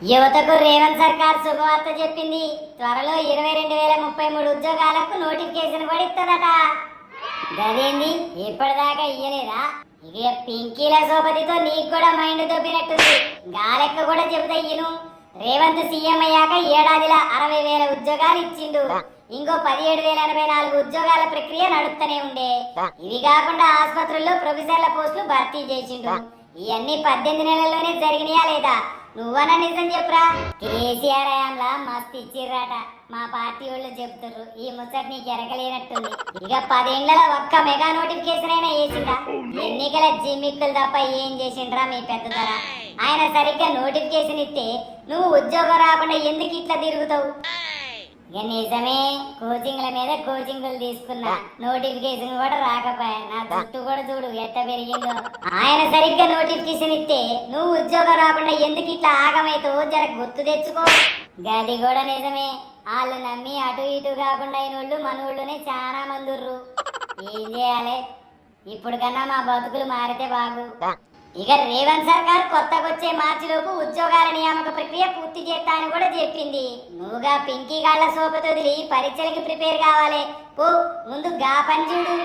యువతకు రేవంత్ సర్కార్ శుభవార్త చెప్పింది. త్వరలో 22,033 ఉద్యోగాలకు నోటిఫికేషన్ కూడా ఇస్తుందట. గదేంది ఇప్పటిదాకా ఇయ్యలేదా? ఇక పింకీల సోపతితో నీకు కూడా మైండ్ దొబ్బినట్టుంది. గాలెక్క కూడా చెబుతా ఇయ్యను. రేవంత్ సీఎం అయ్యాక ఏడాదిలో 60,000 ఉద్యోగాలు ఇచ్చిండు. ఇంకో 17,084 ఉద్యోగాల ప్రక్రియ నడుస్తూనే ఉండే. ఇవి కాకుండా ఆసుపత్రుల్లో ప్రొఫెసర్ల పోస్టులు భర్తీ చేసిండు. ఇవన్నీ 18 నెలల్లోనే జరిగినాయా లేదా? నువ్వన్నా నిజం చెప్పురా. కేసీఆర్ హయాంలా మస్తు ఇచ్చిర్రాట. మా పార్టీ వాళ్ళు చెప్తుర్రు. ఈ ముచ్చట నీకు ఎరగలేనట్టుంది. ఇక 10 ఏళ్లలో ఒక్క మెగా నోటిఫికేషన్ అయినా వేసిండ్రా? ఎన్నికల జిమ్మిక్కులు తప్ప ఏం చేసిండ్రా మీ పెద్ద ధర? ఆయన సరిగ్గా నోటిఫికేషన్ ఇస్తే నువ్వు ఉద్యోగం రాకుండా ఎందుకు ఇట్లా తిరుగుతావు? ఇక నిజమే, కోచింగ్ల మీద కోచింగ్లు తీసుకున్నా, నోటిఫికేషన్ కూడా రాకపోయా. నా జుట్టు కూడా చూడు ఎట్ట పెరిగిందో. ఆయన సరిగ్గా నోటిఫికేషన్ ఇస్తే నువ్వు ఉద్యోగం రాకుండా ఎందుకు ఇట్లా ఆగమైతావో జర గుర్తు తెచ్చుకో. గది కూడా నిజమే. వాళ్ళు నమ్మి అటు ఇటు కాకుండా అయినోళ్ళు మనోళ్ళునే చాలా మంది ఉర్రు. ఏం చేయాలి? ఇప్పుడు కన్నా మా బతుకులు మారితే బాగు. ఇక రేవంత్ సర్కార్ కొత్తకొచ్చే మార్చిలోపు ఉద్యోగాల నియామక ప్రక్రియ పూర్తి చేస్తా అని కూడా చెప్పింది. నువ్వుగా పింకీ గాళ్ల సోపతొదిలి పరీక్షలకి ప్రిపేర్ కావాలి. పో ముందు గా పని చూడు.